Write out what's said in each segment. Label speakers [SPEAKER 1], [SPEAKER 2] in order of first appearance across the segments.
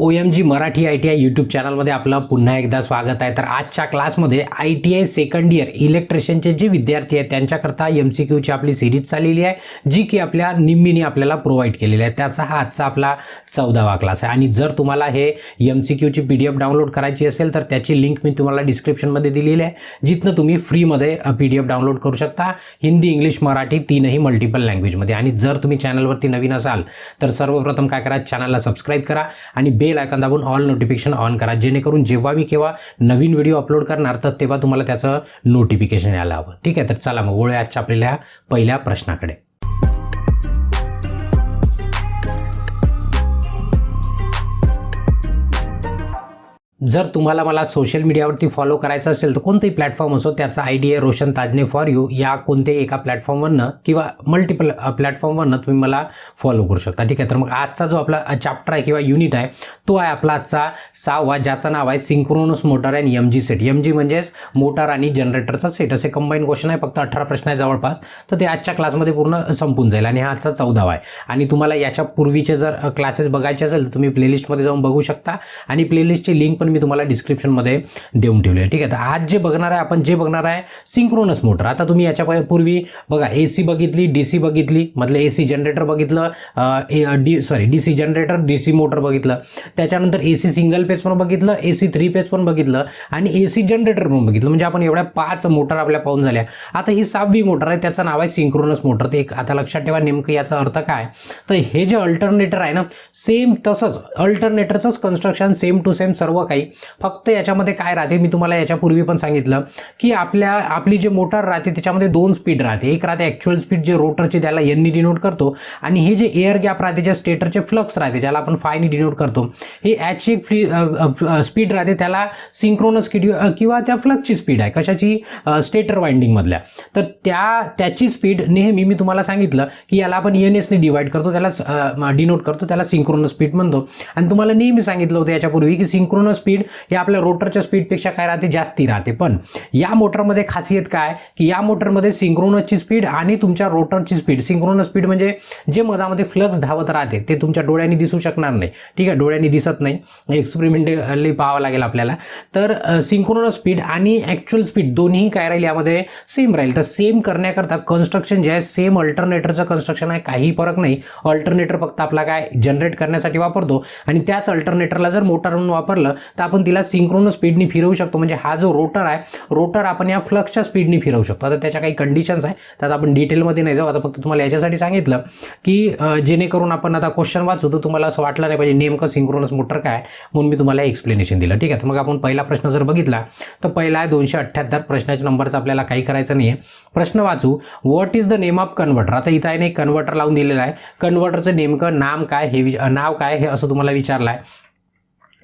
[SPEAKER 1] OMG Marathi ITI YouTube चॅनलमध्ये आपलं पुन्हा एकदा स्वागत आहे। तर आजच्या क्लासमध्ये ITI सेकंड इयर इलेक्ट्रिशियनचे जे विद्यार्थी आहेत त्यांच्याकरता MCQ ची आपली सिरीज चाललेली आहे, जी की आपल्या निम्मीने आपल्याला प्रोव्हाइड केलेली आहे। त्याचा हा आजचा आपला 14वा क्लास आहे। आणि जर तुम्हाला हे MCQ ची PDF डाउनलोड करायची असेल तर त्याची लिंक मी तुम्हाला डिस्क्रिप्शनमध्ये दिलेली आहे, जिथनं तुम्ही फ्रीमध्ये PDF डाउनलोड करू शकता, हिंदी इंग्लिश मराठी तीनही मल्टिपल लँग्वेजमध्ये। आणि जर तुम्ही चॅनलवरती नवीन असाल तर सर्वप्रथम काय करा, चॅनलला सबस्क्राइब करा आणि बेल आयकॉन दाबून ऑल नोटिफिकेशन ऑन करा, जेणेकरून जेव्हा मी केव्हा नवीन व्हिडिओ अपलोड करणार तर तेव्हा तुम्हाला त्याचं नोटिफिकेशन यायला हवं। ठीक आहे, तर चला मग वळूया आजच्या आपल्या पहिल्या प्रश्नाकडे। जर तुम्हाला मला सोशल मीडियावरती फॉलो करायचं असेल तर कोणतेही प्लॅटफॉर्म असो, त्याचा ID आहे रोशन ताजने फॉर यू। या कोणत्याही एका प्लॅटफॉर्मवरनं किंवा मल्टिपल प्लॅटफॉर्मवरनं तुम्ही मला फॉलो करू शकता। ठीक आहे, तर मग आजचा जो आपला चॅप्टर आहे किंवा युनिट आहे तो आहे आपला आजचा 6वा, ज्याचं नाव आहे synchronous motor and MG set. MG म्हणजेच मोटर आणि जनरेटरचा सेट, असे कंबाईन क्वेश्चन आहे। फक्त 18 प्रश्न आहे जवळपास, तर ते आजच्या क्लासमध्ये पूर्ण संपून जाईल आणि हा आजचा 14वा आहे। आणि तुम्हाला याच्या पूर्वीचे जर क्लासेस बघायचे असेल तर तुम्ही प्लेलिस्टमध्ये जाऊन बघू शकता आणि प्लेलिस्टची लिंक पण मी तुम्हाला डिस्क्रिप्शनमध्ये देऊन ठेवली आहे। ठीक आहे, तर आज जे बघणार आहे आपण, जे बघणार आहे सिंक्रोनस मोटर। आता तुम्ही याच्या पूर्वी बघा AC बघितली, DC बघितली, मतलब AC जनरेटर बघितलं, DC जनरेटर, DC मोटर बघितलं, त्याच्यानंतर AC सिंगल फेज पण बघितलं, AC 3 फेज पण बघितलं आणि AC जनरेटर पण बघितलं। म्हणजे आपण एवढ्या 5 मोटर आपल्या पाहून झाल्या। आता ही 6वी मोटर आहे, त्याचं नाव आहे सिंक्रोनस मोटर। ते आता लक्षात ठेवा नेमकं याचा अर्थ काय। तर हे जे अल्टरनेटर आहे ना, सेम तसंच अल्टरनेटरचंच कन्स्ट्रक्शन सेम टू सेम सर्व काही, फक्त याच्यामध्ये काय राहते, मी तुम्हाला याच्यापूर्वी पण सांगितलं की आपली जे मोटर राहते त्याच्यामध्ये 2 स्पीड राहते। एक राहते ॲक्च्युअल स्पीड जे रोटरचे, त्याला N ने डिनोट करतो, आणि हे जे एअर गॅप राहते, जे स्टेटरचे फ्लक्स राहते, ज्याला आपण फाय ने डिनोट करतो, हे ची स्पीड राहते, त्याला सिंक्रोनस किंवा त्या फ्लक्सची स्पीड आहे, कशाची, स्टेटर वाइंडिंग मधल्या। तर त्याची स्पीड नेहमी मी तुम्हाला सांगितलं की याला आपण NS ने डिवाइड करतो, त्याला डिनोट करतो, त्याला सिंक्रोनस स्पीड म्हणतो। आणि तुम्हाला नेहमी सांगितलं होतं याच्यापूर्वी की सिंक्रोनस स्पीड हे आपल्या रोटरच्या स्पीडपेक्षा काय राहते, जास्ती राहते। पण या मोटरमध्ये खासियत काय की या मोटरमध्ये सिंक्रोनसची स्पीड आणि तुमच्या रोटरची स्पीड, सिंक्रोनस स्पीड म्हणजे जे मधामध्ये फ्लक्स धावत राहते ते तुमच्या डोळ्यांनी दिसू शकणार नाही। ठीक आहे, डोळ्यांनी दिसत नाही, एक्सपेरिमेंटली पाहावं लागेल आपल्याला। तर सिंक्रोनस स्पीड आणि ॲक्च्युअल स्पीड दोन्ही काय राहील, यामध्ये सेम राहील। तर सेम करण्याकरता कन्स्ट्रक्शन जे आहे सेम अल्टरनेटरचं कन्स्ट्रक्शन आहे, काही फरक नाही। अल्टरनेटर फक्त आपला काय जनरेट करण्यासाठी वापरतो, आणि त्याच अल्टरनेटरला जर मोटर म्हणून वापरलं तर आपण तिला सिंक्रोनस स्पीडनी फिरवू शकतो। म्हणजे हा जो रोटर आहे, रोटर आपण या फ्लक्सच्या स्पीडनी फिरवू शकतो। आता त्याच्या काही कंडिशन्स आहे, त्यात आपण डिटेलमध्ये नाही जाऊ। आता फक्त तुम्हाला याच्यासाठी सांगितलं की जेणेकरून आपण आता क्वेश्चन वाचू तर तुम्हाला असं वाटलं नाही पाहिजे नेमकं सिंक्रोनस मोटर काय, म्हणून मी तुम्हाला एक्सप्लेनेशन दिलं। ठीक आहे, तर मग आपण पहिला प्रश्न जर बघितला तर पहिला आहे 278 प्रश्नाच्या नंबरचा आपल्याला काही करायचं नाही आहे। प्रश्न वाचू, what is the name of converter. आता इथं आहे एक कन्व्हर्टर लावून दिलेलं आहे, कन्व्हर्टरचं नेमकं नाव काय, हे नाव काय हे असं तुम्हाला विचारलं आहे।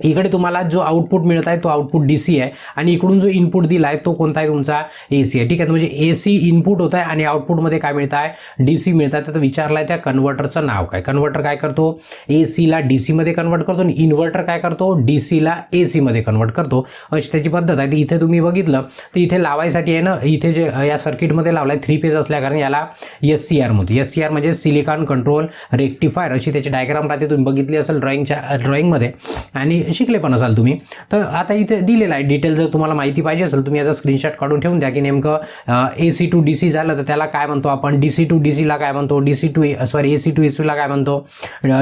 [SPEAKER 1] इकडे तुम्हाला जो आउटपुट मिळत आहे तो आउटपुट DC आहे, आणि इकडून जो इनपुट दिला आहे तो कोणता आहे, तुमचा AC आहे। ठीक आहे, म्हणजे AC इनपुट होत आहे आणि आउटपुटमध्ये काय मिळत आहे, DC मिळत आहे। तर विचारलं आहे त्या कन्व्हर्टरचं नाव काय। कन्व्हर्टर काय करतो, AC ला DC मध्ये कन्वर्ट करतो, आणि इन्व्हर्टर काय करतो, DC ला AC मध्ये कन्वर्ट करतो, अशी त्याची पद्धत आहे। इथे तुम्ही बघितलं तर इथे लावायसाठी आहे ना, इथे जे या सर्किटमध्ये लावलाय 3 फेज असल्या कारण याला SCR म्हणतो। SCR म्हणजे सिलिकॉन कंट्रोल रेक्टिफायर, अशी त्याची डायग्राम राहते, तुम्ही बघितली असेल ड्रॉइंगमध्ये आणि शिकले पण असाल तुम्ही। तर आता इथे दिलेला आहे डिटेल, जर तुम्हाला माहिती पाहिजे असेल तुम्ही याचा स्क्रीनशॉट काढून ठेवून द्या की नेमकं AC to DC झालं तर त्याला काय म्हणतो आपण, DC to DC ला काय म्हणतो, AC to AC ला काय म्हणतो,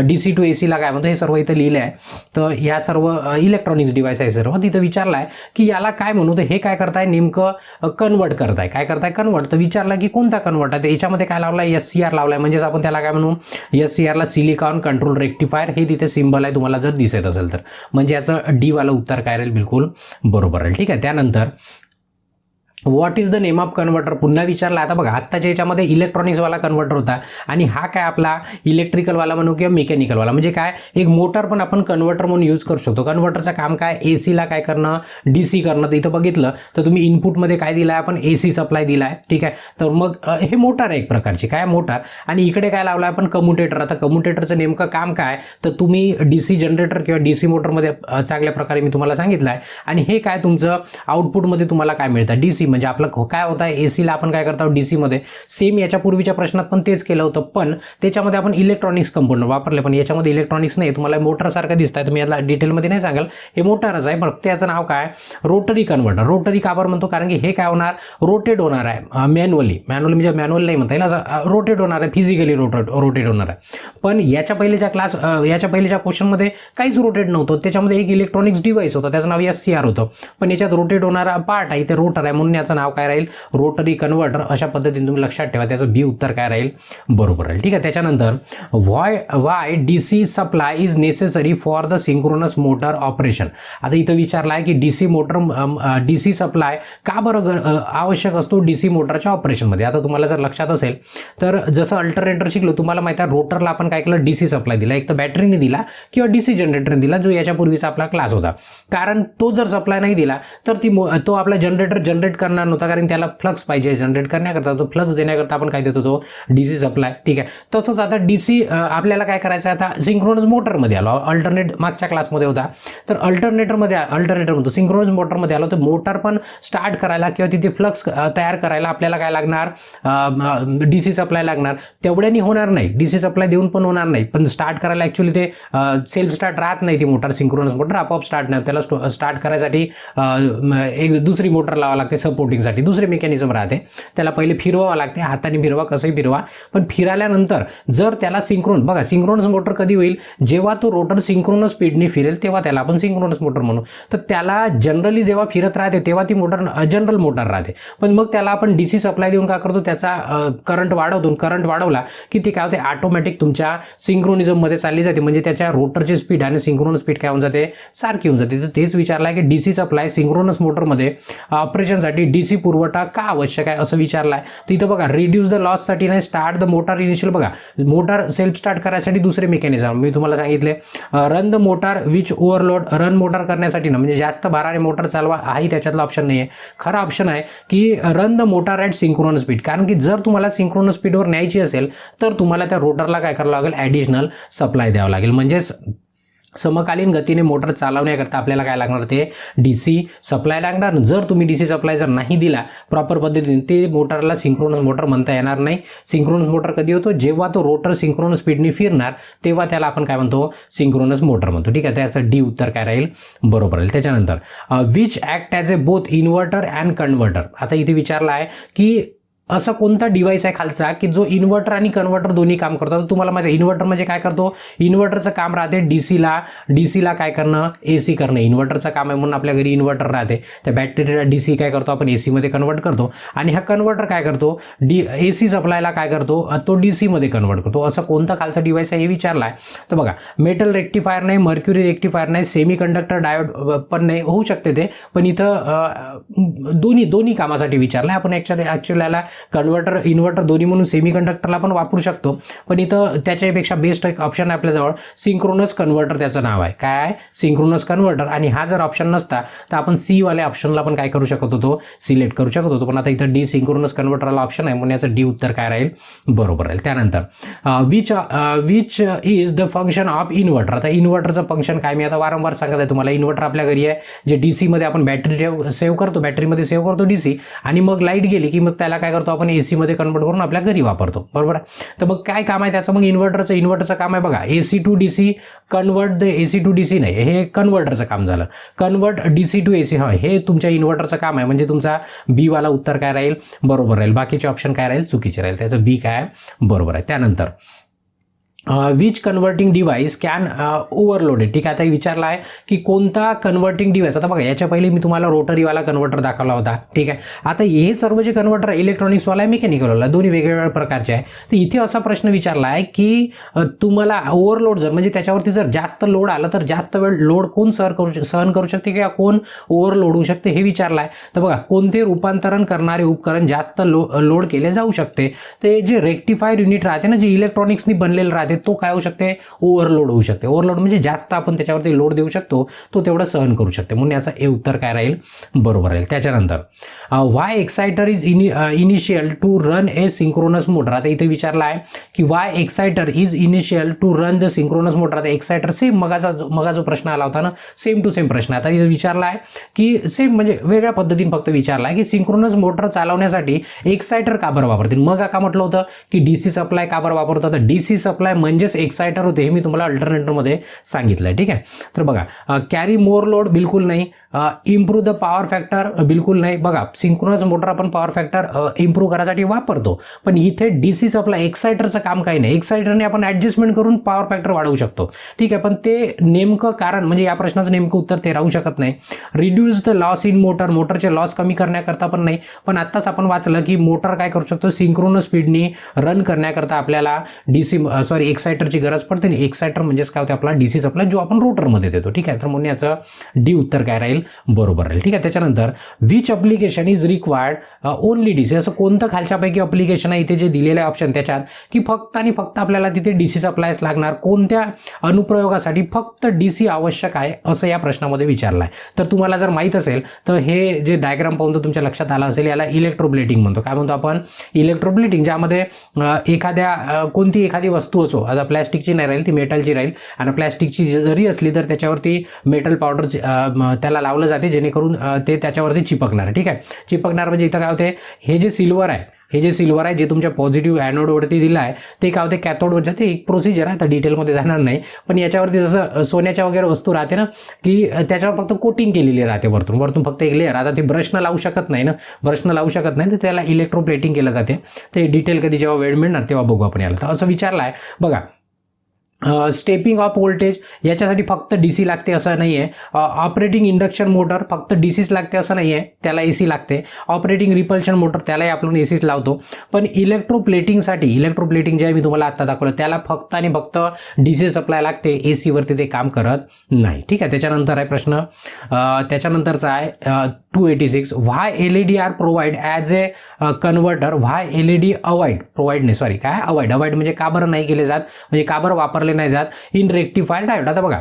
[SPEAKER 1] DC to AC ला काय म्हणतो, हे सर्व इथं लिहिलं आहे। तर या सर्व इलेक्ट्रॉनिक्स डिव्हाइस आहे सर्व, तिथं विचारलं आहे की याला काय म्हणू, तर हे काय करताय, नेमकं कन्वर्ट करताय, काय करताय, कन्वर्ट। तर विचारलं की कोणता कन्वर्ट आहे, तर याच्यामध्ये काय लावलाय, SCR लावलाय, म्हणजेच आपण त्याला काय म्हणू, SCR ला सिलिकॉन कंट्रोल रेक्टिफायर, हे तिथे सिम्बल आहे तुम्हाला जर दिसत असेल तर, म्हणजे याचं D वाला उत्तर काय राहील, बिलकुल बरोबर राहील। ठीक आहे, त्यानंतर what is the name of converter पुन्हा विचारला। आता बघा आत्ताच्या याच्यामध्ये इलेक्ट्रॉनिक्सवाला कन्व्हर्टर होता, आणि हा काय आपला इलेक्ट्रिकलवाला म्हणू किंवा मेकॅनिकलवाला, म्हणजे काय एक मोटर पण आपण कन्व्हर्टर म्हणून यूज करू शकतो। कन्व्हर्टरचं काम काय, AC ला काय करणं, DC करणं। तर इथं बघितलं तर तुम्ही इनपुटमध्ये काय दिलं आहे, आपण AC सप्लाय दिला आहे। ठीक आहे, तर मग हे मोटर आहे एक प्रकारची, काय मोटर, आणि इकडे काय लावलं आपण, कम्युटेटर। आता कम्युटेटरचं नेमकं काम काय, तर तुम्ही DC जनरेटर किंवा DC मोटरमध्ये चांगल्या प्रकारे मी तुम्हाला सांगितलं आहे। आणि हे काय तुमचं आउटपुटमध्ये तुम्हाला काय मिळतं, DC म्हणजे आपलं काय होतं आहे, एसीला आपण काय करतो डीसी मध्ये, सेम याच्या पूर्वीच्या प्रश्नात पण तेच केलं होतं, पण त्याच्यामध्ये आपण इलेक्ट्रॉनिक्स कंपोनंट वापरले, पण याच्यामध्ये इलेक्ट्रॉनिक्स नाही. तुम्हाला मोटर सारखं दिसत आहे, तुम्ही याला डिटेलमध्ये नाही सांगाल, हे मोटरच आहे, फक्त याचं नाव काय, रोटरी कन्व्हर्टर. रोटरी का बरं म्हणतो, कारण की हे काय होणार, रोटेट होणार आहे मॅन्युअली म्हणजे मॅन्युअल नाही म्हणता येईल, असं रोटेट होणार आहे, फिजिकली रोटेट होणार आहे. पण याच्या पहिल्याच्या क्वेश्चनमध्ये काहीच रोटेट नव्हतं, त्याच्यामध्ये एक इलेक्ट्रॉनिक्स डिव्हाइस होता, त्याचं नाव SCR होतं, पण याच्यात रोटेट होणारा पार्ट आहे, ते रोटर आहे, म्हणून याचं नाव काय राहील, रोटरी कन्व्हर्टर. अशा पद्धतीने तुम्ही लक्षात ठेवा, त्याचं बी उत्तर काय राहील, बरोबर राहील. ठीक आहे. त्याच्यानंतर Y DC supply is necessary for the synchronous motor operation. आता इथं विचारलं आहे की DC सप्लाय का बरं आवश्यक असतो DC मोटरच्या ऑपरेशनमध्ये. आता तुम्हाला जर लक्षात असेल तर जसं अल्टरनेटर शिकलो, तुम्हाला माहिती आहे रोटरला आपण काय केलं, DC सप्लाय दिला, एक तर बॅटरीने दिला किंवा DC जनरेटरने दिला, जो याच्यापूर्वीचा आपला क्लास होता. कारण तो जर सप्लाय नाही दिला तर तो आपला जनरेटर जनरेट करणार नव्हता, कारण त्याला फ्लक्स पाहिजे जनरेट करण्याकरता, तो फ्लक्स देण्याकरता आपण काय देतो, तो DC सप्लाय. ठीक आहे. तसंच आता DC आपल्याला काय करायचं, आता सिंक्रोनस मोटरमध्ये आलो, अल्टरनेट मागच्या क्लासमध्ये होता, तर अल्टरनेटर म्हणतो सिंक्रोनस मोटरमध्ये आलो, तर मोटर पण स्टार्ट करायला किंवा तिथे फ्लक्स तयार करायला आपल्याला काय लागणार, DC सप्लाय लागणार. तेवढ्यानी होणार नाही, DC सप्लाय देऊन पण होणार नाही, पण स्टार्ट करायला ॲक्च्युली ते सेल्फ स्टार्ट राहत नाही, ती मोटर सिंक्रोनस मोटर आपोआप स्टार्ट नाही, त्याला स्टार्ट करायसाठी एक दुसरी मोटर लावावं लागते सपोर्टिंगसाठी, दुसरे मेकॅनिझम राहते, त्याला पहिले फिरवावं लागते, हाताने फिरवा, कसंही फिरवा, पण फिराल्यानंतर जर त्याला सिंक्रोनस मोटर कधी होईल, जेव्हा तो रोटर सिंक्रोनस स्पीडने फिरेल तेव्हा त्याला आपण सिंक्रोनस मोटर म्हणू. तर त्याला जनरली जेव्हा फिरत राहते तेव्हा ती मोटर जनरल मोटर राहते, पण मग त्याला आपण DC सप्लाय देऊन काय करतो, त्याचा करंट वाढवला की ती काय होते, ऑटोमॅटिक तुमच्या सिंक्रोनिझम मध्ये चालली जाते, म्हणजे त्याच्या रोटरची स्पीड आणि सिंक्रोनस स्पीड काय होऊन जाते, सारखी होऊन जाते. तर तेच विचारलं आहे की DC सप्लाय सिंक्रोनस मोटरमध्ये ऑपरेशनसाठी DC पुरवठा का आवश्यक आहे, असं विचारलं आहे. तर इथं बघा, रिड्यूस द लॉस साठी नाही, स्टार्ट द मोटर इनिशियल. बघा, मोटर सेल्फ स्टार्ट करायसाठी दुसरे मेकॅनिझम मी तुम्हाला सांगितले, run the motor which overload. Run motor करण्यासाठी ना, म्हणजे जास्त भाराने मोटर चालवा, हाही त्याच्यातला ऑप्शन नाही आहे. खरा ऑप्शन आहे की run the motor at synchronous speed, कारण की जर तुम्हाला सिंक्रोनस स्पीडवर न्यायची असेल तर तुम्हाला त्या रोटरला काय करावं लागेल, ॲडिशनल सप्लाय द्यावं लागेल. म्हणजेच समकालीन गतीने मोटर चालवण्याकरता आपल्याला काय लागणार, ते DC सप्लाय लागणार. जर तुम्ही DC सप्लाय जर नाही दिला प्रॉपर पद्धतीने, ते मोटरला सिंक्रोनस मोटर म्हणता येणार नाही. सिंक्रोनस मोटर कधी होतो, जेव्हा तो रोटर सिंक्रोनस स्पीडने फिरणार तेव्हा त्याला आपण काय म्हणतो, सिंक्रोनस मोटर म्हणतो. ठीक आहे. त्याचं डी उत्तर काय राहील, बरोबर राहील. त्याच्यानंतर which act as A both inverter and converter. आता इथे विचारलं आहे की असा कोणता डिव्हाइस आहे खालचा की जो इन्व्हर्टर आणि कन्व्हर्टर दोन्ही काम करतो. तुम्हाला माहिती आहे इन्व्हर्टर म्हणजे काय करतो, इन्व्हर्टरचं काम राहते डीसीला काय करणं, AC करणं, इन्व्हर्टरचं काम आहे, म्हणून आपल्या घरी इन्व्हर्टर राहते. त्या बॅटरीला DC काय करतो, आपण AC मध्ये कन्वर्ट करतो, आणि हा कन्व्हर्टर काय करतो, AC सप्लायला काय करतो, तो DC मध्ये कन्वर्ट करतो. असं कोणता खालचा डिव्हाइस आहे हे विचारला आहे. तर बघा, मेटल रेक्टिफायर नाही, मर्क्युरी रेक्टिफायर नाही, सेमी कंडक्टर डायोड पण नाही, होऊ शकते ते, पण इथं दोन्ही कामासाठी विचारलं आहे. आपण ॲक्च्युअली याला कन्व्हर्टर इन्व्हर्टर दोन्ही म्हणून सेमी कंडक्टरला पण वापरू शकतो, पण इथं त्याच्यापेक्षा बेस्ट एक ऑप्शन आहे आपल्याजवळ, सिंक्रोनस कन्व्हर्टर त्याचं नाव आहे. काय आहे, सिंक्रोनस कन्व्हर्टर. आणि हा जर ऑप्शन नसता तर आपण C वाल्या ऑप्शनला पण काय करू शकत होतो, सिलेक्ट करू शकत होतो, पण आता इथं D सिंक्रोनस कन्व्हर्टरला ऑप्शन आहे, म्हणून याचं D उत्तर काय राहील, बरोबर राहील. त्यानंतर which is the function of inverter. आता इन्व्हर्टरचं फंक्शन काय, मी आता वारंवार सांगत आहे तुम्हाला, इन्व्हर्टर आपल्या घरी आहे, जे DC मध्ये आपण बॅटरीमध्ये सेव्ह करतो DC, आणि मग लाईट गेली की मग त्याला काय करतो आपण AC मध्ये कन्वर्ट करून आपल्या घरी वापरतो, बरोबर आहे. तर मग काय काम आहे त्याचं, मग इन्व्हर्टरचं काम आहे बघा, AC to DC convert the AC to DC नाही, हे कन्व्हर्टरचं काम झालं, कन्वर्ट DC टू AC, हे तुमच्या इन्व्हर्टरचं काम आहे. म्हणजे तुमचा B वाला उत्तर काय राहील, बरोबर राहील. बाकीचे ऑप्शन काय राहील, चुकीचे राहील. त्याचं B काय बरोबर आहे. त्यानंतर which converting device can overloaded. ठीक आहे. आता विचारला आहे की कोणता कन्वर्टिंग डिव्हाइस. आता बघा, याच्या पहिले मी तुम्हाला रोटरीवाला कन्वर्टर दाखवला होता. ठीक आहे. आता हे सर्व जे कन्वर्टर इलेक्ट्रॉनिक्सवाला आहे, मेकॅनिकलवाला, दोन्ही वेगवेगळ्या प्रकारचे आहे. तर इथे असा प्रश्न विचारला आहे की तुम्हाला ओव्हरलोड जर, म्हणजे त्याच्यावरती जर जास्त लोड आलं तर जास्त वेळ लोड कोण सहन करू शकते किंवा कोण ओव्हरलोड होऊ शकते हे विचारलं आहे. तर बघा, कोणते रूपांतरण करणारे उपकरण जास्त लोड केले जाऊ शकते. ते जे रेक्टिफायर युनिट राहते ना, जे इलेक्ट्रॉनिक्सनी बनलेलं राहते, तो काय होऊ शकते, ओव्हरलोड होऊ शकते. ओव्हरलोड म्हणजे जास्त आपण त्याच्यावरती लोड देऊ शकतो, तो तेवढं सहन करू शकते. म्हणून याचं हे उत्तर काय राहील, बरोबर राहील. त्याच्यानंतर why exciter is initial to run a synchronous motor. आता इथे विचारला आहे की why exciter is initial to run the synchronous motor. आता एक्सायटर सेम मगा जो प्रश्न आला होता ना, सेम टू सेम प्रश्न आता इथे विचारला आहे की सेम म्हणजे वेगळ्या पद्धतीने फक्त विचारला आहे की सिंक्रोनस मोटर चालवण्यासाठी एक्सायटर का बरं वापरतील. मग का म्हटलं होतं की डीसी सप्लाय का बरं वापरतो, तर डीसी सप्लाय म्हणजेच एक्सायटर होते, हे मी तुम्हाला अल्टरनेटरमध्ये सांगितलंय. ठीक आहे, तर बघा कॅरी मोर लोड बिलकुल नाही, इम्प्रूव्ह द पॉवर फॅक्टर बिलकुल नाही. बघा सिंक्रोनस मोटर आपण पॉवर फॅक्टर इम्प्रूव्ह करायसाठी वापरतो, पण इथे डीसी सप्लाय एक्सायटरचं काम काही नाही. एक्सायटरने आपण ऍडजस्टमेंट करून पॉवर फॅक्टर वाढवू शकतो. ठीक आहे, पण ते नेमकं कारण म्हणजे या प्रश्नाचं नेमकं उत्तर ते राहू शकत नाही. Reduce the loss in motor, मोटरचे लॉस कमी करण्याकरता पण नाही. पण आत्ताच आपण वाचलं की मोटर काय करू शकतो, सिंक्रोनस स्पीडनी रन करण्याकरता आपल्याला एक्सायटरची गरज पडते. एक्सायटर म्हणजेच काय होते, आपला डीसी सप्लाय जो आपण रोटरमध्ये देतो. ठीक आहे, तर म्हणून याचं डी उत्तर काय राहील, बरोबर राहील. ठीक आहे, त्याच्यानंतर which application is required only DC. असं कोणतं खालच्यापैकी अप्लिकेशन आहे इथे जे दिलेलं आहे ऑप्शन त्याच्यात की फक्त आणि फक्त आपल्याला तिथे डीसी सप्लायच लागणार, कोणत्या अनुप्रयोगासाठी फक्त डीसी आवश्यक आहे असं या प्रश्नामध्ये विचारलं आहे. तर तुम्हाला जर माहीत असेल तर हे जे डायग्राम पाहून तर तुमच्या लक्षात आलं असेल, याला इलेक्ट्रोप्लेटिंग म्हणतो. काय म्हणतो आपण, इलेक्ट्रोप्लेटिंग, ज्यामध्ये कोणती एखादी वस्तू असो, आता प्लॅस्टिकची नाही राहील ती मेटलची राहील, आणि प्लॅस्टिकची जरी असली तर त्याच्यावरती मेटल पावडर त्याला लावलं जाते जेणेकरून ते त्याच्यावरती चिपकणार. ठीक आहे, चिपकणार म्हणजे इथं काय होते, हे जे सिल्वर आहे जे तुमच्या पॉझिटिव्ह ॲनोडवरती दिलं आहे ते काय होते, कॅथोडवर जाते. एक प्रोसिजर आहे, आता डिटेलमध्ये जाणार नाही, पण याच्यावरती जसं सोन्याच्या वगैरे वस्तू राहते ना की त्याच्यावर फक्त कोटिंग केलेली राहते वरतून फक्त एक लेअर. आता ते ब्रशनं लावू शकत नाही तर त्याला इलेक्ट्रोप्लेटिंग केलं जाते. ते डिटेल कधी जेव्हा वेळ मिळणार तेव्हा बघू आपण याला. तर असं विचारलं आहे बघा, स्टेपिंग ऑफ व्होल्टेज याच्यासाठी फक्त डीसी लागते असं नाही आहे. ऑपरेटिंग इंडक्शन मोटर फक्त डीसीच लागते असं नाही आहे, त्याला एसी लागते. ऑपरेटिंग रिपल्शन मोटर त्यालाही आपण एसीच लावतो. पण इलेक्ट्रोप्लेटिंग जे आहे मी तुम्हाला आता दाखवलं त्याला फक्त आणि फक्त डीसी सप्लाय लागते, एसीवरती ते काम करत नाही. ठीक आहे, त्याच्यानंतर आहे प्रश्न, त्याच्यानंतरचा आहे 286. व्हाय एलईडी आर प्रोव्हाइड ॲज ए कन्व्हर्टर, व्हाय एलईडी अवॉइड म्हणजे का बरं नाही केले जात, म्हणजे का बरं वापरले नाही जात इन रेक्टिफायर डायोड. आता बघा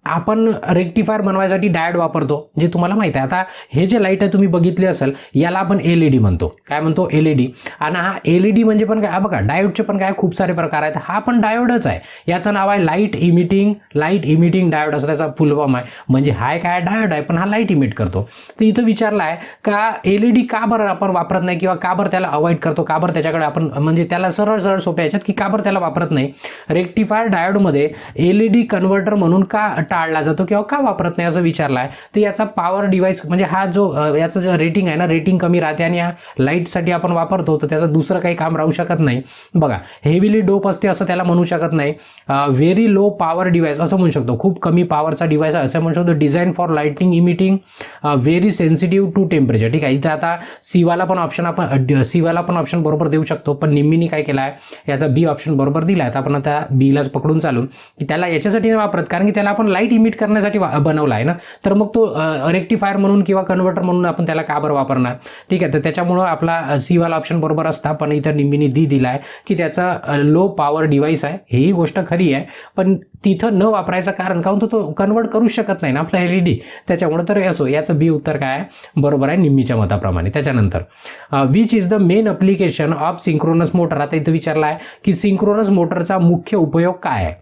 [SPEAKER 1] आपण रेक्टिफायर बनवायसाठी डायोड वापरतो जे तुम्हाला माहिती आहे. आता हे जे लाईट आहे तुम्ही बघितली असेल याला आपण एलईडी म्हणतो. काय म्हणतो, एलईडी. आणि हा एलईडी म्हणजे पण काय, बघा डायोडचे पण काय खूप सारे प्रकार आहेत. हा पण डायोडच आहे, याचं नाव आहे लाईट इमिटिंग डायोड असं त्याचा फुल फॉर्म आहे. म्हणजे हा काय डायोड आहे पण हा लाईट इमिट करतो. तर इथं विचारलं आहे का एलईडी का बरं आपण वापरत नाही किंवा का बरं त्याला अवॉइड करतो, का बरं त्याच्याकडे आपण म्हणजे त्याला सरळ सोप्या याच्यात की का बरं त्याला वापरत नाही. रेक्टिफायर डायोडमध्ये एलईडी कन्व्हर्टर म्हणून का टाळला जातो किंवा का वापरत नाही असं विचारलं आहे. तर याचा पॉवर डिव्हाइस म्हणजे हा जो याचं जे रेटिंग आहे ना, रेटिंग कमी राहते आणि या लाईटसाठी आपण वापरतो तर त्याचं दुसरं काही काम राहू शकत नाही. बघा हेवीली डोप असते असं त्याला म्हणू शकत नाही. व्हेरी लो पॉवर डिव्हाइस असं म्हणू शकतो, खूप कमी पॉवरचा डिव्हाइस असं म्हणू शकतो. Design for lighting emitting, very sensitive to temperature. ठीक आहे, इथं आता सीवाला पण ऑप्शन बरोबर देऊ शकतो, पण निम्मीनी काय केलं आहे याचा बी ऑप्शन बरोबर दिला आहे. तर आपण आता बीलाच पकडून चालू की त्याला याच्यासाठी नाही वापरत कारण की त्याला आपण लाईट इमिट करण्यासाठी बनवला आहे ना, तर मग तो रेक्टिफायर म्हणून किंवा कन्व्हर्टर म्हणून आपण त्याला का बरं वापरणार. ठीक आहे, तर त्याच्यामुळं आपला सी वाला ऑप्शन बरोबर असता, पण इथं निम्मीने डी दिला आहे की त्याचा लो पॉवर डिव्हाइस आहे. ही गोष्ट खरी आहे, पण तिथं न वापरायचं कारण का तो कन्वर्ट करू शकत नाही ना आपला एलईडी, त्याच्यामुळे. तर असो याचं बी उत्तर काय आहे, बरोबर आहे निम्मीच्या मताप्रमाणे. त्याच्यानंतर which is the main application of synchronous motor. आता इथं विचारला आहे की सिंक्रोनस मोटरचा मुख्य उपयोग काय आहे.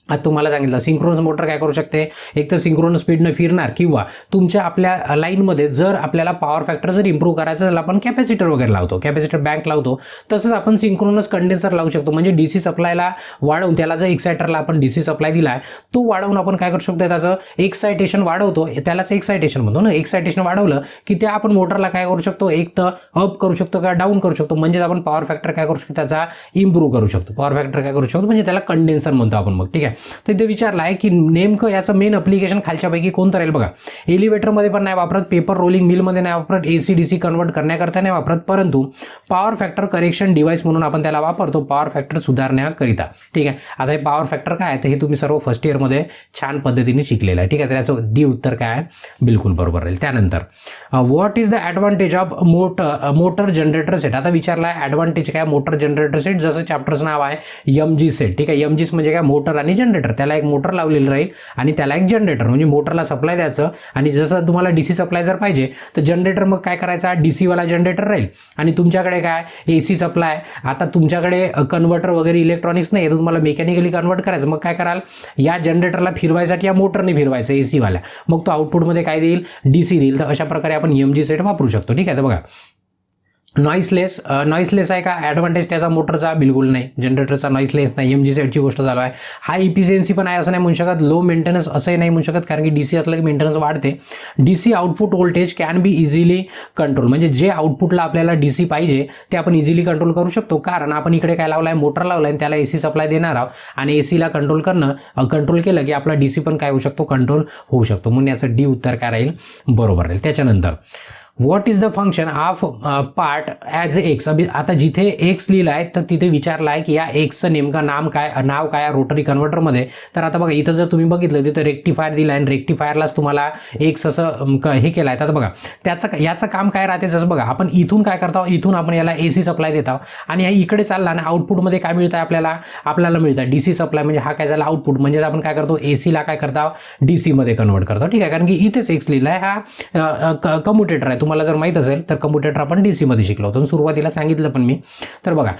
[SPEAKER 1] आता तुम्हाला सांगितलं सिंक्रोनस मोटर काय करू शकते, एक तर सिंक्रोनस स्पीडनं फिरणार किंवा तुमच्या आपल्या लाईनमध्ये जर आपल्याला पॉवर फॅक्टर जर इम्प्रूव्ह करायचं तर आपण कॅपॅसिटर वगैरे लावतो, कॅपॅसिटर बँक लावतो. तसंच आपण सिंक्रोनस कंडेन्सर लावू शकतो. म्हणजे डीसी सप्लायला वाढवून त्याला जर एक्सायटरला आपण डीसी सप्लाय दिला आहे तो वाढवून आपण काय करू शकतो, त्याचं एक्सायटेशन वाढवतो, त्यालाच एक्सायटेशन म्हणतो ना. एक्सायटेशन वाढवलं की त्या आपण मोटरला काय करू शकतो, एक तर अप करू शकतो किंवा डाऊन करू शकतो. म्हणजेच आपण पॉवर फॅक्टर काय करू शकतो त्याचा इम्प्रूव्ह करू शकतो. पॉवर फॅक्टर काय करू शकतो म्हणजे त्याला कंडेन्सर म्हणतो आपण. मग ठीक आहे, तर इथे विचारलं आहे की नेमकं याचं मेन अप्लिकेशन खालच्यापैकी कोणतं राहील बघा. एलिव्हेटरमध्ये पण नाही वापरत, पेपर रोलिंग मिलमध्ये नाही वापरत, AC DC कन्वर्ट करण्याकरता नाही वापरत, परंतु पॉवर फॅक्टर करेक्शन डिव्हाइस म्हणून आपण त्याला वापरतो, पॉवर फॅक्टर सुधारण्याकरिता. ठीक आहे. आता हे पॉवर फॅक्टर काय आहे तर हे तुम्ही सर्व फर्स्ट इयरमध्ये छान पद्धतीने शिकलेलं आहे. ठीक आहे. तर याचं डी उत्तर काय आहे, बिलकुल बरोबर राहील. त्यानंतर what is the advantage of motor generator set. आता विचारला आहे ॲडव्हान्टेज काय मोटर जनरेटर सेट, जसं चॅप्टरचं नाव आहे MG सेट. ठीक आहे. MG म्हणजे काय, मोटर आणि जनरेटर. त्याला एक मोटर लावलेलं राहील आणि त्याला एक जनरेटर, म्हणजे मोटरला सप्लाय द्यायचं आणि जसं तुम्हाला DC सप्लाय जर पाहिजे तर जनरेटर मग काय करायचा, DC वाला जनरेटर राहील आणि तुमच्याकडे काय AC सप्लाय. आता तुमच्याकडे कन्व्हर्टर वगैरे इलेक्ट्रॉनिक्स नाही, तर तुम्हाला मेकॅनिकली कन्वर्ट करायचं. मग काय कराल, या जनरेटरला फिरवायसाठी या मोटरने फिरवायचं AC वाल्या, मग तो आउटपुटमध्ये काय देईल, DC देईल. तर अशा प्रकारे आपण MG सेट वापरू शकतो. ठीक आहे. तर बघा नॉइसलेस आहे का ॲडव्हान्टेज त्याचा मोटरचा, बिलकुल नाही. जनरेटरचा नॉइसलेस नाही, MG सेटची गोष्ट चालू आहे. हाय इफिशियन्सी पण आहे असं नाही म्हणू शकत, लो मेंटेनन्स असंही नाही म्हणू शकत, कारण की DC असलं की मेंटेनन्स वाढते. DC output voltage can be easily control, म्हणजे जे आउटपुटला आपल्याला DC पाहिजे ते आपण इझिली कंट्रोल करू शकतो, कारण आपण इकडे काय लावलं आहे, मोटर लावलं आहे, त्याला AC सप्लाय देणार आहोत आणि ACला कंट्रोल केलं की आपला DC पण काय होऊ शकतो, कंट्रोल होऊ शकतो. म्हणून याचं डी उत्तर काय राहील, बरोबर राहील. त्याच्यानंतर what is the function of part as x. आता जिथे एक्स लिहिलं आहे तर तिथे विचारलं आहे की या एक्सचं नेमकं नाव काय रोटरी कन्व्हर्टरमध्ये. तर आता बघा इथं जर तुम्ही बघितलं तिथं रेक्टिफायर दिलं आहे आणि रेक्टिफायरलाच तुम्हाला एक्स असं हे केलं आहे. तर बघा याचं काम काय राहते, जसं बघा आपण इथून काय करतो, इथून आपण याला AC सप्लाय देत आहोत आणि इकडे चालला आणि आउटपुटमध्ये काय मिळतं आपल्याला मिळतं DC सप्लाय. म्हणजे हा काय झाला आउटपुट, म्हणजे आपण काय करतो ACला काय करतो DC मध्ये कन्वर्ट करतो. ठीक आहे. कारण की इथेच एक्स लिहिलं आहे, हा कम्युटेटर आहे. तुम्हाला जर माहित असेल तर कम्प्युटर आपण DC मध्ये शिकलो होतो, सुरुवातीला सांगितलं पण मी. तर बघा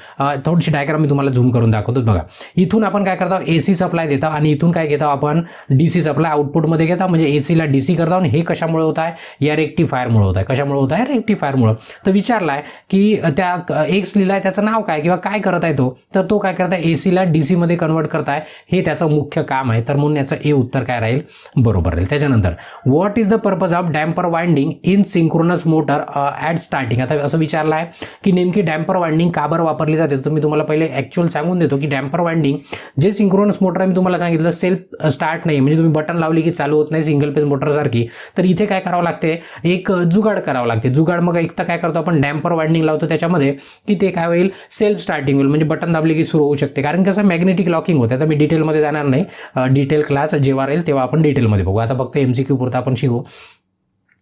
[SPEAKER 1] थोडीशी डायग्राम मी तुम्हाला झूम करून दाखवतो. बघा इथून आपण काय करतो, AC सप्लाय देतो आणि इथून काय घेतो आपण DC सप्लाय आउटपुटमध्ये घेतो, म्हणजे ACला DC करतो. आणि हे कशामुळे होत आहे, या रेक्टिफायरमुळे होत आहे. कशामुळे होत आहे, रेक्टिफायरमुळे. तर विचारला आहे की त्या एक्स लिहिला आहे त्याचं नाव काय किंवा काय करत आहे तो, तर तो काय करत आहे ACला DC मध्ये कन्वर्ट करताय, हे त्याचं मुख्य काम आहे. तर म्हणून याचं ए उत्तर काय राहील, बरोबर राहील. त्याच्यानंतर what is the purpose of damper winding in synchronous motor at starting. आता असं विचारलं आहे की नेमकी डॅम्पर वाइंडिंग का बरं वापरली जाते. तर मी तुम्हाला पहिले ॲक्च्युअल सांगून देतो की डॅम्पर वाइंडिंग जे सिंक्रोनस मोटर आहे, मी तुम्हाला सांगितलं सेल्फ स्टार्ट नाही, म्हणजे तुम्ही बटन लावली की चालू होत नाही सिंगल पेज मोटरसारखी. तर इथे काय करावं लागते, एक जुगाड करावं लागते. जुगाड मग एक तर काय करतो आपण डॅम्पर वाइंडिंग लावतो त्याच्यामध्ये की ते काय होईल, सेल्फ स्टार्टिंग होईल, म्हणजे बटन दाबली की सुरू होऊ शकते. कारण कसं मॅग्नेटिक लॉकिंग होते. आता मी डिटेलमध्ये जाणार नाही, डिटेल क्लास जेव्हा राहील तेव्हा आपण डिटेलमध्ये बघू. आता फक्त MCQ पुरता आपण शिकू.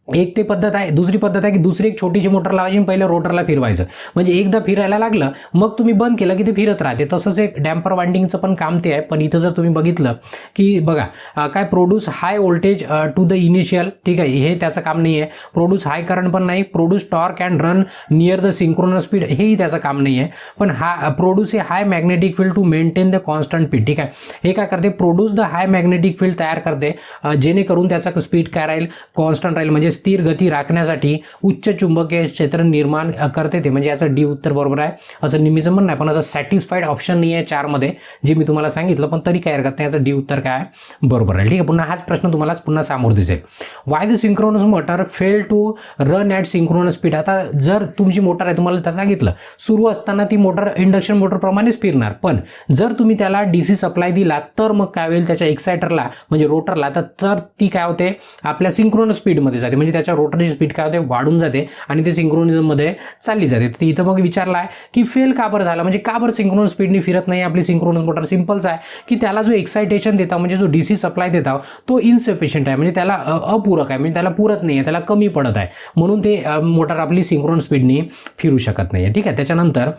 [SPEAKER 1] एक ते पद्धत आहे. दुसरी पद्धत आहे की दुसरी एक छोटीशी मोटर लावायची, पहिले रोटरला फिरवायचं, म्हणजे एकदा फिरायला लागलं मग तुम्ही बंद केलं की ते फिरत राहते. तसंच एक डॅम्पर वाइंडिंगचं पण काम ते आहे. पण इथं जर तुम्ही बघितलं की बघा काय produce high voltage to the initial. ठीक आहे, हे त्याचं काम नाही आहे. प्रोड्यूस हाय करंट पण नाही. Produce torque and run near the synchronous speed, हेही त्याचं काम नाही आहे. पण produce a high magnetic field to maintain the constant speed. ठीक आहे, हे काय करते, produce the high magnetic field तयार करते, जेणेकरून त्याचा स्पीड काय राहील, कॉन्स्टंट राहील, म्हणजे स्थिर गती राखण्यासाठी उच्च चुंबकीय क्षेत्र निर्माण करते ते. म्हणजे याचं डी उत्तर बरोबर आहे असं नेहमीचं म्हणणं आहे. पण असं सॅटिस्फाईड ऑप्शन नाही आहे 4 मध्ये, जे मी तुम्हाला सांगितलं. पण तरी काय हरकत नाही, याचं डी उत्तर काय बरोबर आहे. ठीक आहे. पुन्हा हाच प्रश्न तुम्हाला पुन्हा समोर दिसेल. Why the synchronous motor fail to run at synchronous speed. आता जर तुमची मोटर आहे, तुम्हाला त्या सांगितलं सुरू असताना ती मोटर इंडक्शन मोटर प्रमाणेच फिरणार, पण जर तुम्ही त्याला DC सप्लाय दिला तर मग काय होईल, त्याच्या एक्सायटरला म्हणजे रोटरला तर ती काय होते, आपल्या सिंक्रोनस स्पीडमध्ये जाते, म्हणजे त्याच्या रोटरची स्पीड काय होते, वाढून जाते आणि ते सिंक्रोनिझममध्ये चालली जाते. तर इथं मग विचारला आहे की फेल का बरं झाला, म्हणजे का बरं सिंक्रोनस स्पीडने फिरत नाही आपली सिंक्रोनस मोटर. सिंपलच आहे की त्याला जो एक्सायटेशन देता, म्हणजे जो DC सप्लाय देता तो इनसफिशियंट आहे, म्हणजे त्याला अपूरक आहे, म्हणजे त्याला पुरत नाही आहे, त्याला कमी पडत आहे, म्हणून ते मोटर आपली सिंक्रोनस स्पीडने फिरू शकत नाही आहे. ठीक आहे. त्याच्यानंतर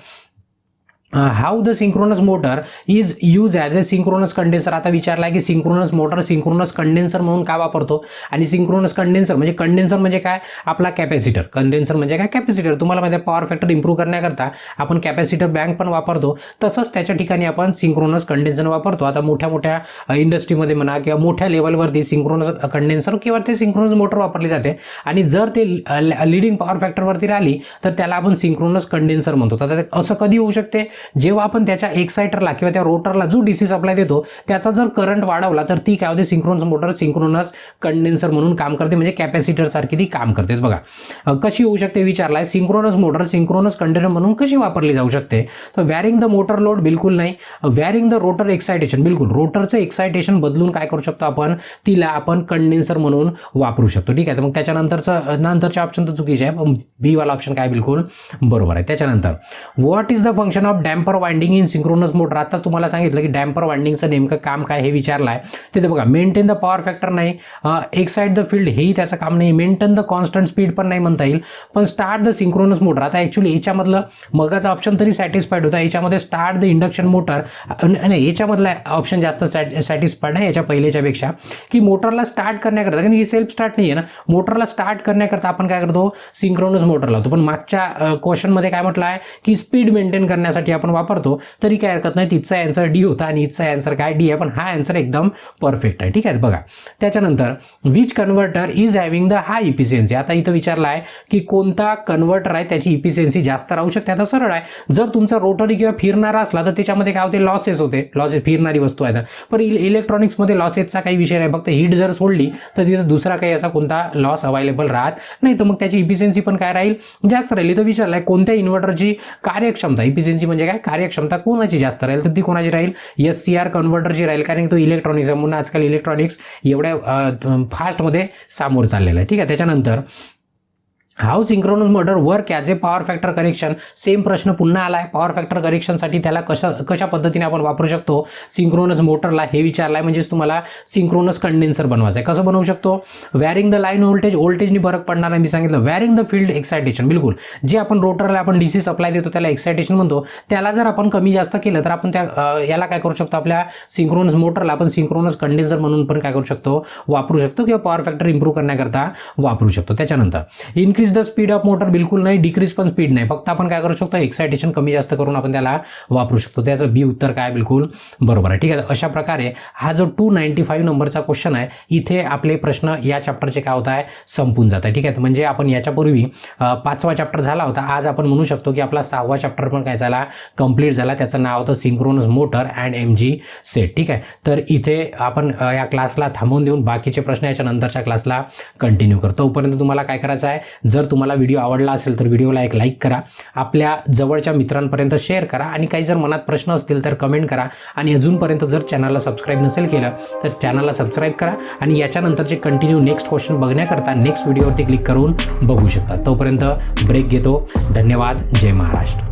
[SPEAKER 1] how the synchronous motor is use as a synchronous condenser. आता विचारला आहे की सिंक्रोनस मोटर सिंक्रोनस कंडेन्सर म्हणून का वापरतो. आणि सिंक्रोनस कंडेन्सर म्हणजे काय, आपला कॅपॅसिटर. कंडेन्सर म्हणजे काय, कॅपॅसिटर. तुम्हाला माहिती आहे पॉवर फॅक्टर इम्प्रूव्ह करण्याकरता आपण कॅपॅसिटर बँक पण वापरतो, तसंच त्याच्या ठिकाणी आपण सिंक्रोनस कंडेन्सर वापरतो. आता मोठ्या इंडस्ट्रीमध्ये म्हणा किंवा मोठ्या लेवलवरती सिंक्रोनस कंडेन्सर किंवा ते सिंक्रोनस मोटर वापरली जाते. आणि जर ते लिडिंग पॉवर फॅक्टरवरती राहिली तर त्याला आपण सिंक्रोनस कंडेन्सर म्हणतो. आता असं कधी होऊ शकते, जेव्हा आपण त्याच्या एक्साइटरला किंवा त्या रोटरला जो डीसी सप्लाय देतो त्याचा जर करंट वाढवला तर ती काय होते, सिंक्रोनस मोटर सिंक्रोनस कंडेन्सर म्हणून काम करते, म्हणजे कॅपॅसिटर सारखी ती काम करते. बघा कशी होऊ शकते विचारलाय. सिंक्रोनस मोटर सिंक्रोनस कंडेन्सर म्हणून कशी वापरली जाऊ शकते, तर वॅरिंग द मोटर लोड बिलकुल नाही, वॅरिंग द रोटर एक्साइटेशन बिलकुल, रोटरचं एक्साइटेशन बदलून काय करू शकतो आपण, तिला आपण कंडेन्सर म्हणून वापरू शकतो. ठीक आहे, तर मग नंतरचे ऑप्शन तर चुकीचे आहे, पण बी वाला ऑप्शन काय बिलकुल बरोबर आहे. त्याच्यानंतर what is the function of damper winding in synchronous motor. आता तुम्हाला सांगितलं की डॅम्पर वाइंडिंगचं नेमकं काम काय हे विचारलं आहे. तिथे बघा मेंटेन द पॉवर फॅक्टर नाही, एक्साइट द फील्ड हेही त्याचं काम नाही, मेंटेन द कॉन्स्टंट स्पीड पण नाही म्हणता येईल, पण स्टार्ट द सिंक्रोनस मोटर. आता ॲक्च्युली याच्यामधलं मगाचा ऑप्शन तरी सॅटिस्फाईड होता, याच्यामध्ये स्टार्ट द इंडक्शन मोटर नाही, याच्यामधला ऑप्शन जास्त सॅटिस्फाईड आहे याच्या पहिल्याच्या पेक्षा, की मोटरला स्टार्ट करण्याकरता, कारण ही सेल्फ स्टार्ट नाही आहे ना, मोटरला स्टार्ट करण्याकरता आपण काय करतो, सिंक्रोनस मोटर लावतो. पण मागच्या क्वेश्चनमध्ये काय म्हटलं आहे की स्पीड मेंटेन करण्यासाठी आपण वापरतो, तरी काय हरकत नाही. तिचा आन्सर डी होता आणि इथचा आन्सर काय डी आहे, पण हा आन्सर एकदम परफेक्ट आहे. ठीक आहे, बघा त्याच्यानंतर which converter is having the high efficiency. आता इथं विचारलं आहे की कोणता कन्व्हर्टर आहे त्याची इफिशियन्सी जास्त राहू शकते. आता सरळ आहे, जर तुमचा रोटरी किंवा फिरणारा असला तर त्याच्यामध्ये काय होते, लॉसेस होते, लॉसेस फिरणारी वस्तू आहे. पण इलेक्ट्रॉनिक्समध्ये लॉसेसचा काही विषय नाही, फक्त हीट जर सोडली तर तिथं दुसरा काही असा कोणता लॉस अवेलेबल राहत नाही, तर मग त्याची इफिशियन्सी पण काय राहील, जास्त राहील. तर विचारलाय कोणत्या इन्व्हर्टरची कार्यक्षमता, इफिशियन्सी म्हणजे काय, कार्यक्षमता कोणाची जास्त राहील, तर ती कोणाची राहील, SCR कन्व्हर्टरची राहील, कारण तो इलेक्ट्रॉनिक्स आहे म्हणून आजकाल इलेक्ट्रॉनिक्स एवढ्या फास्टमध्ये सामोर चाललेलं आहे. ठीक आहे, त्याच्यानंतर how synchronous motor work as A power factor correction. Same प्रश्न पुन्हा आला आहे, पॉवर फॅक्टर करेक्शनसाठी त्याला कशा पद्धतीने आपण वापरू शकतो सिंक्रोनस मोटरला हे विचारलं आहे. म्हणजेच तुम्हाला सिंक्रोनस कंडेन्सर बनवायचं आहे. कसं बनवू शकतो, वॅरिंग द लाईन व्होल्टेजनी फरक पडणार नाही, मी सांगितलं. वॅरिंग द फील्ड एक्साइटेशन बिलकुल, जे आपण रोटरला आपण DC सप्लाय देतो त्याला एक्साइटेशन म्हणतो, त्याला जर आपण कमी जास्त केलं तर आपण त्या याला काय करू शकतो, आपल्या सिंक्रोनस मोटरला आपण सिंक्रोनस कंडेन्सर म्हणून पण काय करू शकतो, वापरू शकतो, किंवा पॉवर फॅक्टर इम्प्रूव्ह करण्याकरता वापरू शकतो. त्याच्यानंतर increase the speed of motor बिलकुल नाही, डिक्रीज पण स्पीड नाही, फक्त आपण काय करू शकतो, एक्साइटेशन कमी जास्त करून आपण त्याला वापरू शकतो. त्याचं बी उत्तर काय बिलकुल बरोबर आहे. ठीक आहे, अशा प्रकारे हा जो 295 नंबरचा क्वेश्चन आहे, इथे आपले प्रश्न या चॅप्टरचे काय होत आहे, संपून जात आहे. ठीक आहे, म्हणजे आपण याच्यापूर्वी 5वा चॅप्टर झाला होता, आज आपण म्हणू शकतो की आपला 6वा चॅप्टर पण काय झाला, कंप्लीट झाला. त्याचं नाव होतं synchronous motor and MG set. ठीक आहे, तर इथे आपण या क्लासला थांबवून देऊन बाकीचे प्रश्न याच्या नंतरच्या क्लासला कंटिन्यू करतो. तोपर्यंत तुम्हाला काय करायचं आहे, जर तुम्हाला व्हिडिओ आवडला असेल तर व्हिडिओला एक लाईक करा, आपल्या जवळच्या मित्रांपर्यंत शेअर करा, आणि काही जर मनात प्रश्न असतील तर कमेंट करा, आणि अजूनपर्यंत जर चॅनलला सबस्क्राईब नसेल केलं तर चॅनलला सबस्क्राईब करा, आणि याच्यानंतरचे कंटिन्यू नेक्स्ट क्वेश्चन बघण्याकरता नेक्स्ट व्हिडिओवरती क्लिक करून बघू शकता. तोपर्यंत ब्रेक घेतो. धन्यवाद. जय महाराष्ट्र.